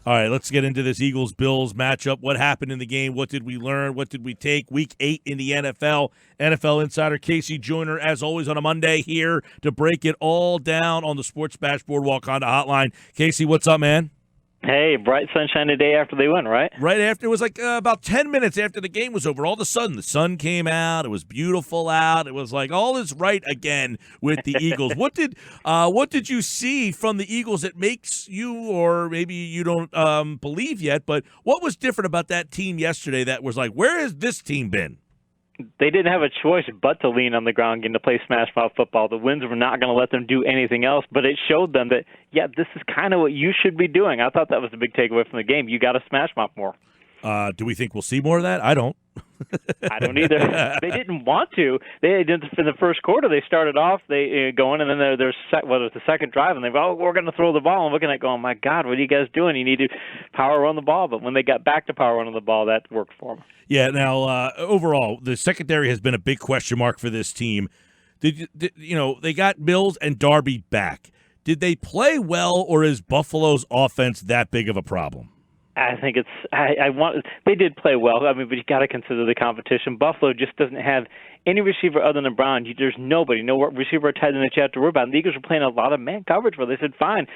All right, let's get into this Eagles-Bills matchup. What happened in the game? What did we learn? What did we take? Week 8 in the NFL. NFL Insider KC Joyner, as always, on a Monday here to break it all down on the Sports Bash Boardwalk Honda Hotline. KC, what's up, man? Hey, bright sunshine the day after they win, right? Right after, it was like about 10 minutes after the game was over. All of a sudden, the sun came out. It was beautiful out. It was like all is right again with the Eagles. What did you see from the Eagles that makes you, or maybe you don't believe yet, but what was different about that team yesterday that was like, where has this team been? They didn't have a choice but to lean on the ground game to play smash mouth football. The winds were not going to let them do anything else, but it showed them that, yeah, this is kind of what you should be doing. I thought that was the big takeaway from the game. You got to smash mouth more. Do we think we'll see more of that? I don't. I don't either. They didn't want to. They did in the first quarter. They started off going, and then there's the second drive, and they go, we're going to throw the ball. I'm looking at going, my God, what are you guys doing? You need to power run the ball. But when they got back to power running the ball, that worked for them. Yeah. Now, overall, the secondary has been a big question mark for this team. They got Mills and Darby back. Did they play well, or is Buffalo's offense that big of a problem? I think they did play well. I mean, but you got to consider the competition. Buffalo just doesn't have any receiver other than Brown. There's no receiver or tight end that you have to worry about. And the Eagles were playing a lot of man coverage where they said, fine,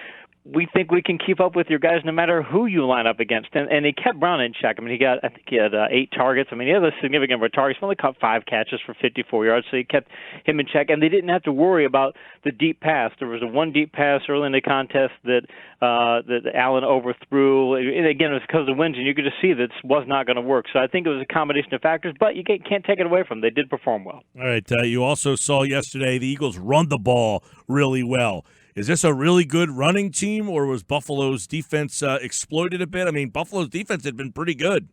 we think we can keep up with your guys no matter who you line up against. And they kept Brown in check. I mean, I think he had 8 targets. I mean, he had a significant number of targets. He only caught 5 catches for 54 yards, so he kept him in check. And they didn't have to worry about the deep pass. There was one deep pass early in the contest that Allen overthrew. And again, it was because of the winds, and you could just see that this was not going to work. So I think it was a combination of factors, but you can't take it away from them. They did perform well. All right. You also saw yesterday the Eagles run the ball really well. Is this a really good running team, or was Buffalo's defense exploited a bit? I mean, Buffalo's defense had been pretty good.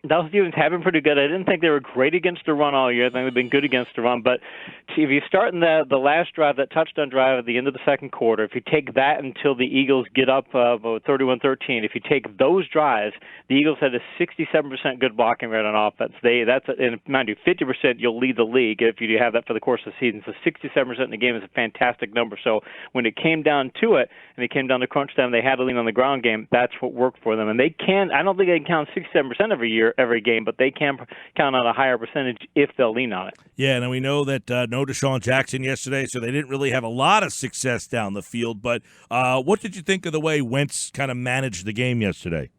Those defenses have been pretty good. I didn't think they were great against the run all year. I think they've been good against the run. But if you start in the last drive, that touchdown drive at the end of the second quarter, if you take that until the Eagles get up 31-13, if you take those drives, the Eagles had a 67% good blocking rate on offense. And mind you, 50% you'll lead the league if you have that for the course of the season. So 67% in the game is a fantastic number. So when it came down to it, and it came down to crunch time, they had to lean on the ground game. That's what worked for them. And I don't think they can count 67% every game, but they can count on a higher percentage if they'll lean on it. Yeah, and we know that no Deshaun Jackson yesterday, so they didn't really have a lot of success down the field. But what did you think of the way Wentz kind of managed the game yesterday?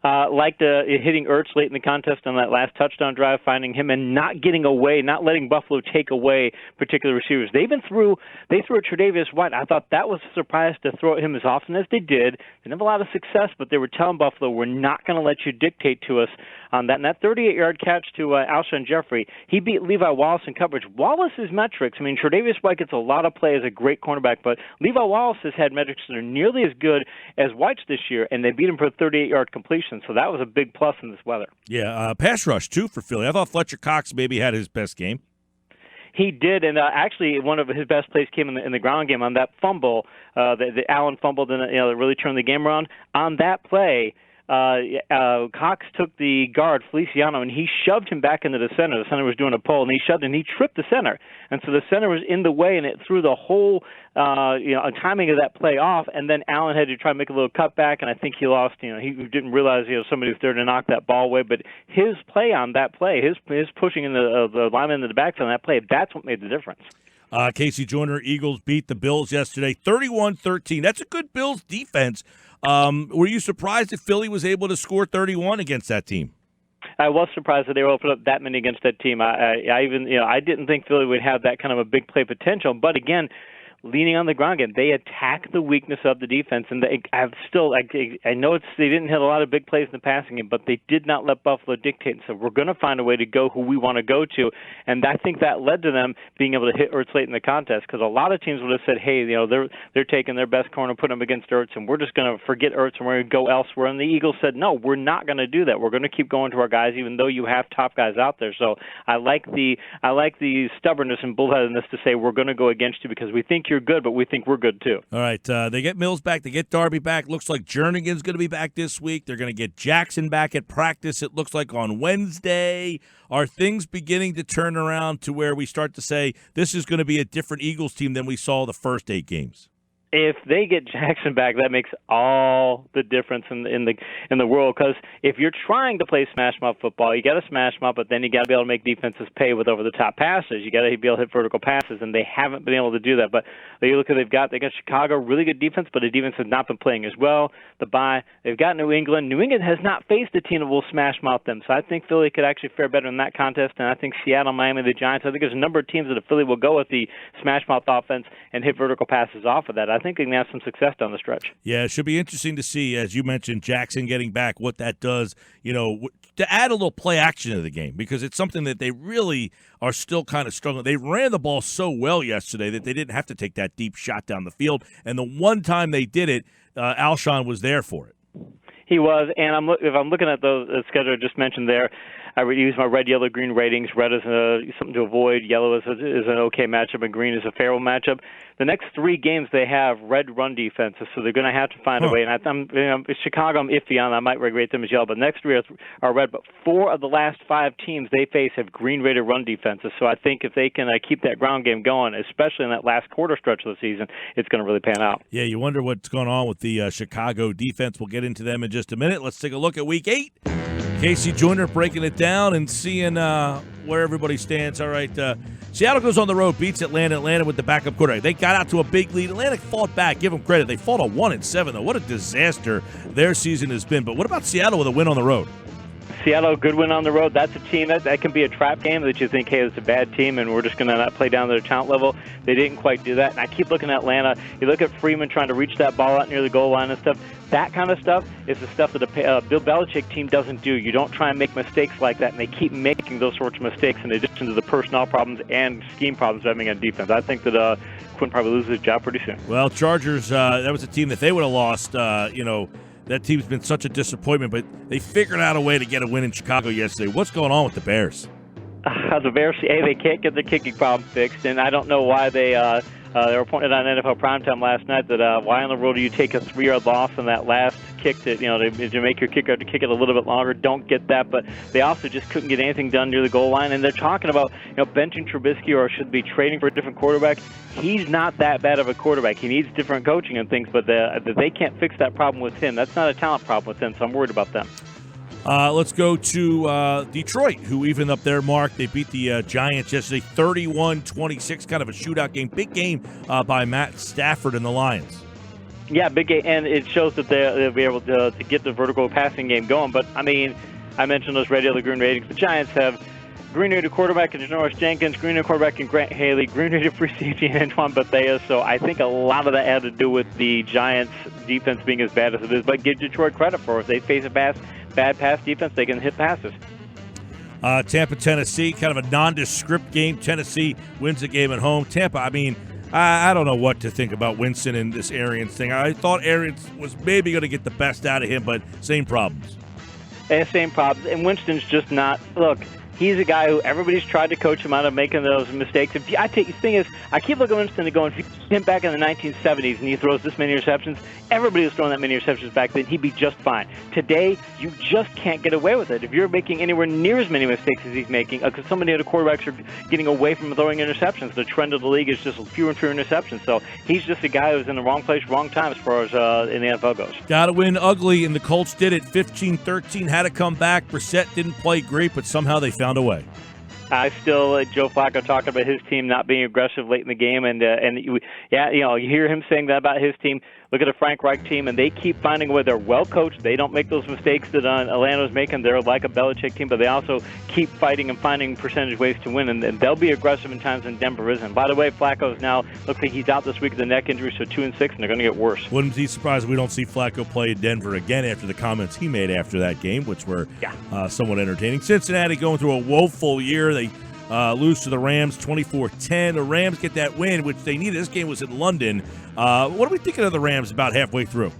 Liked hitting Ertz late in the contest on that last touchdown drive, finding him and not getting away, not letting Buffalo take away particular receivers. They threw at Tre'Davious White. I thought that was a surprise to throw at him as often as they did. They didn't have a lot of success, but they were telling Buffalo, we're not going to let you dictate to us on that. And that 38-yard catch to Alshon Jeffrey, he beat Levi Wallace in coverage. Wallace's metrics, I mean, Tre'Davious White gets a lot of play as a great cornerback, but Levi Wallace has had metrics that are nearly as good as White's this year, and they beat him for a 38-yard completion. So that was a big plus in this weather. Yeah, pass rush, too, for Philly. I thought Fletcher Cox maybe had his best game. He did, and actually one of his best plays came in the ground game on that fumble. The Allen fumbled, and that really turned the game around. On that play, Cox took the guard, Feliciano, and he shoved him back into the center. The center was doing a pull, and he shoved, and he tripped the center. And so the center was in the way, and it threw the whole timing of that play off. And then Allen had to try to make a little cutback, and I think he lost. He didn't realize somebody was there to knock that ball away. But his play on that play, his pushing in the lineman into the backfield on that play, that's what made the difference. KC Joyner, Eagles beat the Bills yesterday, 31-13. That's a good Bills defense. Were you surprised that Philly was able to score 31 against that team? I was surprised that they were able to put up that many against that team. I didn't think Philly would have that kind of a big play potential. But again, leaning on the ground game, they attack the weakness of the defense, and I know they didn't hit a lot of big plays in the passing game, but they did not let Buffalo dictate. So we're going to find a way to go who we want to go to, and I think that led to them being able to hit Ertz late in the contest, because a lot of teams would have said, hey, they're taking their best corner, putting them against Ertz, and we're just going to forget Ertz and we're going to go elsewhere. And the Eagles said, no, we're not going to do that. We're going to keep going to our guys, even though you have top guys out there. So I like the stubbornness and bullheadedness to say we're going to go against you because we think you're good, but we think we're good too. All right, they get Mills back. They get Darby back. Looks like Jernigan's going to be back this week. They're going to get Jackson back at practice, it looks like, on Wednesday. Are things beginning to turn around to where we start to say this is going to be a different Eagles team than we saw the first 8 games? if they get Jackson back, that makes all the difference in the world. Because if you're trying to play smash mouth football, you got to smash mouth, but then you got to be able to make defenses pay with over the top passes. You got to be able to hit vertical passes, and they haven't been able to do that. But you look at they got Chicago, really good defense, but the defense has not been playing as well. The bye, they've got New England. New England has not faced a team that will smash mouth them, so I think Philly could actually fare better in that contest. And I think Seattle, Miami, the Giants. I think there's a number of teams that Philly will go with the smash mouth offense and hit vertical passes off of that. I think they can have some success down the stretch. Yeah, it should be interesting to see, as you mentioned, Jackson getting back, what that does, to add a little play action to the game, because it's something that they really are still kind of struggling. They ran the ball so well yesterday that they didn't have to take that deep shot down the field, and the one time they did it, Alshon was there for it. He was, and if I'm looking at the schedule I just mentioned there, I would use my red, yellow, green ratings. Red is something to avoid. Yellow is an okay matchup, and green is a fair matchup. The next 3 games they have red run defenses, so they're going to have to find a way. And Chicago, I'm iffy on. I might rate them as yellow, but the next 3 are red. But 4 of the last 5 teams they face have green rated run defenses. So I think if they can keep that ground game going, especially in that last quarter stretch of the season, it's going to really pan out. Yeah, you wonder what's going on with the Chicago defense. We'll get into them in just a minute. Let's take a look at Week 8. KC Joyner breaking it down and seeing where everybody stands. All right, Seattle goes on the road, beats Atlanta. Atlanta with the backup quarterback. They got out to a big lead. Atlanta fought back. Give them credit. They fought a 1-7, though. What a disaster their season has been. But what about Seattle with a win on the road? Seattle, good win on the road. That's a team that can be a trap game that you think, hey, it's a bad team and we're just going to not play down to their talent level. They didn't quite do that. And I keep looking at Atlanta. You look at Freeman trying to reach that ball out near the goal line and stuff. That kind of stuff is the stuff that a Bill Belichick team doesn't do. You don't try and make mistakes like that, and they keep making those sorts of mistakes in addition to the personnel problems and scheme problems having on defense. I think that Quinn probably loses his job pretty soon. Well, Chargers, that was a team that they would have lost, that team's been such a disappointment, but they figured out a way to get a win in Chicago yesterday. What's going on with the Bears? The Bears, they can't get their kicking problem fixed, and I don't know why they were pointed on NFL Primetime last night that why in the world do you take a 3-yard loss on that last kick to make your kicker to kick it a little bit longer? Don't get that, but they also just couldn't get anything done near the goal line, and they're talking about benching Trubisky or should be trading for a different quarterback. He's not that bad of a quarterback. He needs different coaching and things, but they can't fix that problem with him. That's not a talent problem with him, so I'm worried about them. Let's go to Detroit, who evened up their mark. They beat the Giants yesterday, 31-26, kind of a shootout game. Big game by Matt Stafford and the Lions. Yeah, big game, and it shows that they'll be able to get the vertical passing game going. But, I mentioned those red, yellow, green ratings. The Giants have green-rated quarterback in Janoris Jenkins, green-rated quarterback in Grant Haley, green-rated free safety in Antoine Bethea. So I think a lot of that had to do with the Giants' defense being as bad as it is. But give Detroit credit for it. If they face a bad pass defense, they can hit passes. Tampa, Tennessee, kind of a nondescript game. Tennessee wins the game at home. Tampa, I don't know what to think about Winston and this Arians thing. I thought Arians was maybe going to get the best out of him, but same problems. Same problems. And Winston's just not – look, he's a guy who everybody's tried to coach him out of making those mistakes. The thing is, I keep looking at Winston and going, if you put him back in the 1970s and he throws this many interceptions, everybody was throwing that many interceptions back then, he'd be just fine. Today, you just can't get away with it. If you're making anywhere near as many mistakes as he's making, because so many other quarterbacks are getting away from throwing interceptions. The trend of the league is just fewer and fewer interceptions. So he's just a guy who's in the wrong place, wrong time as far as in the NFL goes. Got to win ugly, and the Colts did it. 15-13, had to come back. Brissett didn't play great, but somehow they found a way. I still Joe Flacco talking about his team not being aggressive late in the game, and you hear him saying that about his team. Look at the Frank Reich team, and they keep finding a way. They're well coached. They don't make those mistakes that Atlanta's making. They're like a Belichick team, but they also keep fighting and finding percentage ways to win, and they'll be aggressive in times when Denver isn't. By the way, Flacco's now looks like he's out this week with a neck injury, so 2-6, and they're going to get worse. Wouldn't be surprised if we don't see Flacco play in Denver again after the comments he made after that game, which were somewhat entertaining. Cincinnati going through a woeful year. They lose to the Rams 24-10. The Rams get that win, which they needed. This game was in London. What are we thinking of the Rams about halfway through?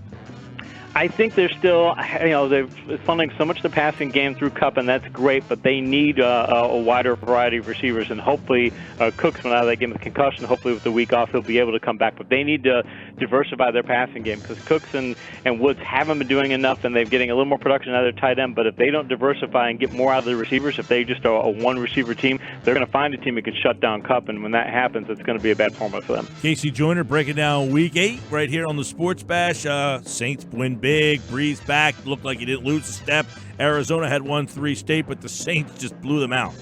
I think they're still, they're funding so much of the passing game through Kupp, and that's great, but they need a wider variety of receivers, and hopefully Cooks, when out of that game with concussion, hopefully with the week off, he'll be able to come back. But they need to diversify their passing game because Cooks and Woods haven't been doing enough, and they're getting a little more production out of their tight end. But if they don't diversify and get more out of the receivers, if they just are a one-receiver team, they're going to find a team that can shut down Kupp, and when that happens, it's going to be a bad formula for them. KC Joyner breaking down Week 8 right here on the Sports Bash. Saints win big. Breeze back. Looked like he didn't lose a step. Arizona had won 3 straight, but the Saints just blew them out.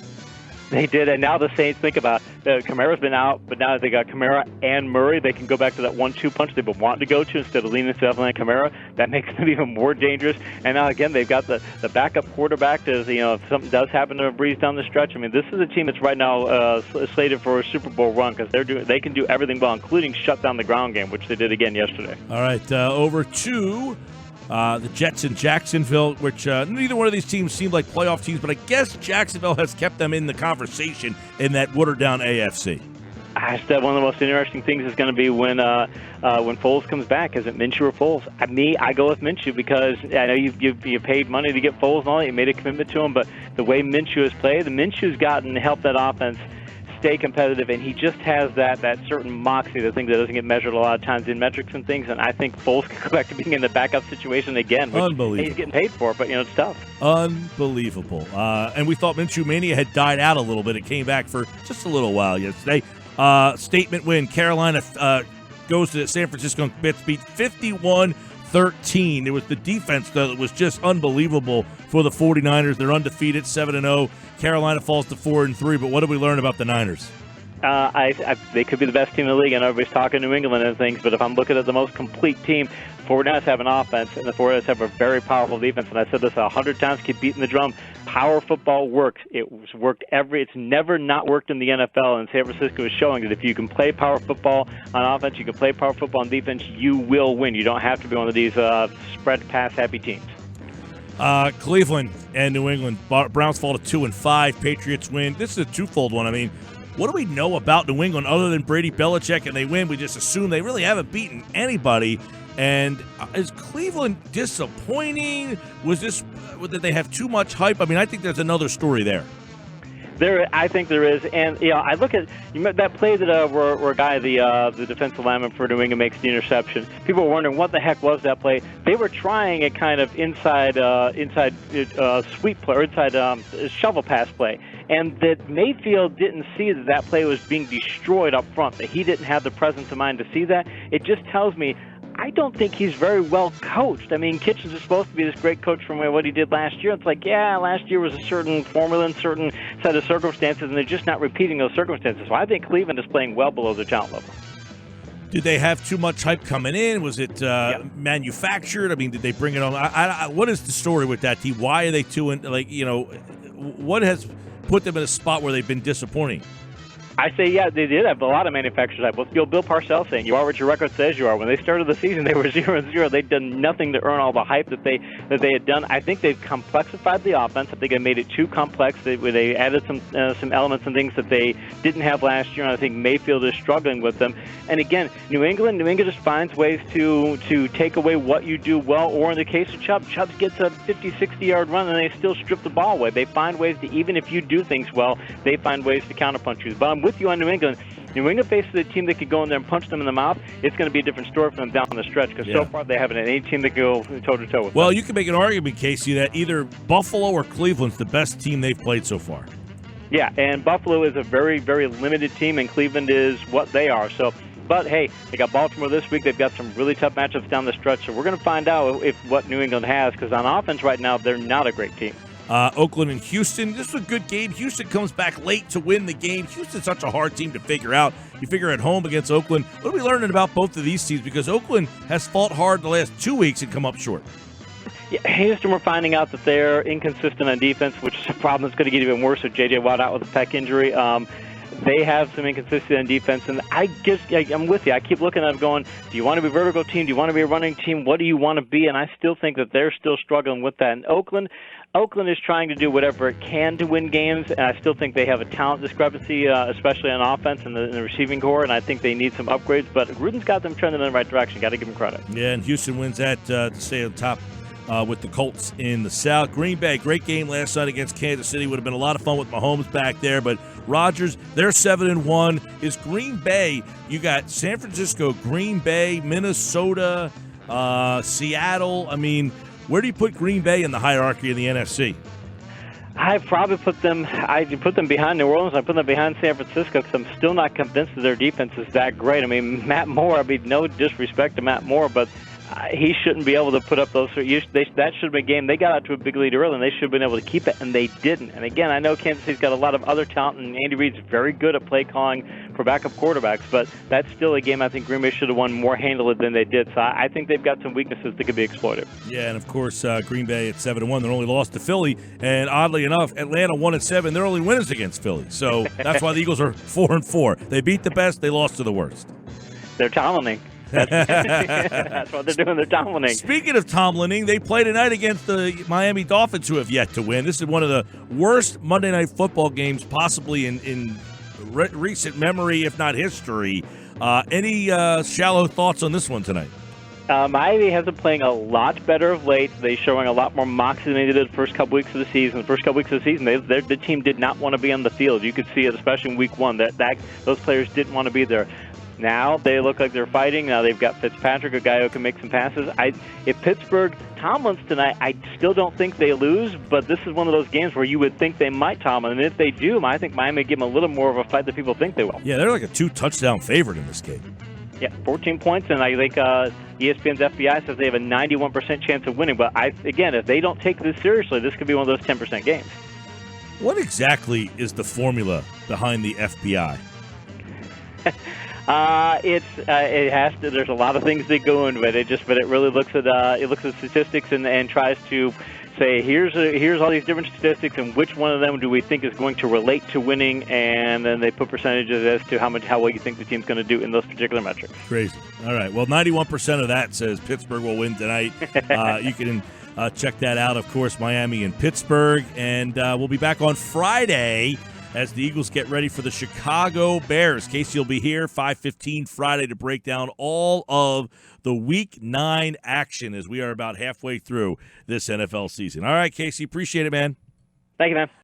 They did, and now the Saints, think about it. Kamara's been out, but now they got Kamara and Murray. They can go back to that 1-2 punch they've been wanting to go to instead of leaning to on Kamara. That makes them even more dangerous. And now, again, they've got the backup quarterback to, if something does happen to Breeze down the stretch. I mean, this is a team that's right now slated for a Super Bowl run because they can do everything well, including shut down the ground game, which they did again yesterday. All right, over to the Jets in Jacksonville, which neither one of these teams seemed like playoff teams, but I guess Jacksonville has kept them in the conversation in that watered-down AFC. I said one of the most interesting things is going to be when Foles comes back. Is it Minshew or Foles? I go with Minshew because I know you paid money to get Foles and all that. You made a commitment to him, but the way Minshew has played, the Minshew's helped that offense stay competitive, and he just has that certain moxie, the thing that doesn't get measured a lot of times in metrics and things, and I think Foles can go back to being in the backup situation again, which Unbelievable. He's getting paid for it, but it's tough. Unbelievable. And we thought Minshew Mania had died out a little bit. It came back for just a little while yesterday. Statement win. Carolina goes to San Francisco and beat 51-13. It was the defense, though, that was just unbelievable for the 49ers. They're undefeated, 7-0. Carolina falls to 4-3, but what did we learn about the Niners? They could be the best team in the league. I know everybody's talking New England and things, but if I'm looking at the most complete team, 49ers have an offense, and the 49ers have a very powerful defense. And I said this 100 times, keep beating the drum. Power football works. It's worked it's never not worked in the NFL, and San Francisco is showing that if you can play power football on offense, you can play power football on defense, you will win. You don't have to be one of these spread pass happy teams. Cleveland and New England. Browns fall to 2-5. Patriots win. This is a twofold one. I mean, what do we know about New England other than Brady Belichick and they win? We just assume they really haven't beaten anybody. And is Cleveland disappointing? Did they have too much hype? I mean, I think there's another story there. I think there is, and I look at that play that where guy the defensive lineman for New England makes the interception. People were wondering what the heck was that play. They were trying a kind of inside sweep play or inside shovel pass play, and that Mayfield didn't see that play was being destroyed up front. That he didn't have the presence of mind to see that. It just tells me I don't think he's very well coached. I mean, Kitchens is supposed to be this great coach from what he did last year. It's like, yeah, last year was a certain formula and certain set of circumstances, and they're just not repeating those circumstances. So I think Cleveland is playing well below their talent level. Did they have too much hype coming in? Was it manufactured? I mean, did they bring it on? What is the story with that team? Why are they what has put them in a spot where they've been disappointing? I say, yeah, they did have a lot of manufacturers. Bill Parcells saying, you are what your record says you are. When they started the season, they were 0-0. They'd done nothing to earn all the hype that they had done. I think they've complexified the offense. I think they made it too complex. They added some elements and things that they didn't have last year, and I think Mayfield is struggling with them. And again, New England just finds ways to take away what you do well, or in the case of Chubb gets a 50, 60-yard run, and they still strip the ball away. They find ways to, even if you do things well, they find ways to counterpunch you. But I'm with you on New England. New England faces a team that could go in there and punch them in the mouth. It's going to be a different story for them down the stretch because so far they haven't had any team that can go toe-to-toe with them. Well, you can make an argument, Casey, that either Buffalo or Cleveland's the best team they've played so far. Yeah, and Buffalo is a very, very limited team, and Cleveland is what they are. But, hey, they got Baltimore this week. They've got some really tough matchups down the stretch, so we're going to find out what New England has because on offense right now, they're not a great team. Oakland and Houston. This was a good game. Houston comes back late to win the game. Houston's such a hard team to figure out. You figure at home against Oakland. What are we learning about both of these teams? Because Oakland has fought hard the last 2 weeks and come up short. Yeah, Houston, we're finding out that they're inconsistent on defense, which is a problem that's going to get even worse with J.J. Watt out with a pec injury. they have some inconsistency on defense, and I'm with you. I keep looking at them going, do you want to be a vertical team? Do you want to be a running team? What do you want to be? And I still think that they're still struggling with that. And Oakland is trying to do whatever it can to win games, and I still think they have a talent discrepancy, especially on offense and the receiving core, and I think they need some upgrades. But Gruden's got them trending in the right direction. Got to give him credit. Yeah, and Houston wins that to stay on top with the Colts in the South. Green Bay, great game last night against Kansas City. Would have been a lot of fun with Mahomes back there, but Rodgers, they're 7-1. Is Green Bay, you got San Francisco, Green Bay, Minnesota, Seattle. I mean, where do you put Green Bay in the hierarchy of the NFC? I probably put them behind New Orleans. I put them behind San Francisco because I'm still not convinced that their defense is that great. I mean, Matt Moore, no disrespect to Matt Moore, but he shouldn't be able to put up those. That should have been a game. They got out to a big lead early, and they should have been able to keep it, and they didn't. And again, I know Kansas City's got a lot of other talent, and Andy Reid's very good at play calling for backup quarterbacks, but that's still a game I think Green Bay should have won more handily than they did. So I think they've got some weaknesses that could be exploited. Yeah, and of course, Green Bay at 7-1, they're only lost to Philly, and oddly enough, Atlanta 1-7. They're only winners against Philly, so that's why the Eagles are 4-4. They beat the best, they lost to the worst. They're Tomlining. That's what they're doing. They're Tomlining. Speaking of Tomlining, they play tonight against the Miami Dolphins, who have yet to win. This is one of the worst Monday Night Football games possibly in recent memory, if not history. Any shallow thoughts on this one tonight? Miami has been playing a lot better of late. They're showing a lot more moxie than they did the first couple weeks of the season. The first couple weeks of the season, the team did not want to be on the field. You could see it, especially in week one, that those players didn't want to be there. Now they look like they're fighting. Now they've got Fitzpatrick, a guy who can make some passes. If Pittsburgh Tomlins tonight, I still don't think they lose, but this is one of those games where you would think they might Tomlin. And if they do, I think Miami give them a little more of a fight than people think they will. Yeah, they're like a 2-touchdown favorite in this game. Yeah, 14 points, and I think ESPN's FBI says they have a 91% chance of winning. But again, if they don't take this seriously, this could be one of those 10% games. What exactly is the formula behind the FBI? It has to. There's a lot of things that go into it. But it really looks at statistics and tries to say here's all these different statistics and which one of them do we think is going to relate to winning, and then they put percentages as to how well you think the team's going to do in those particular metrics. Crazy. All right. Well, 91% of that says Pittsburgh will win tonight. You can check that out. Of course, Miami and Pittsburgh, and we'll be back on Friday as the Eagles get ready for the Chicago Bears. Casey will be here 5:15 Friday to break down all of the Week 9 action as we are about halfway through this NFL season. All right, Casey, appreciate it, man. Thank you, man.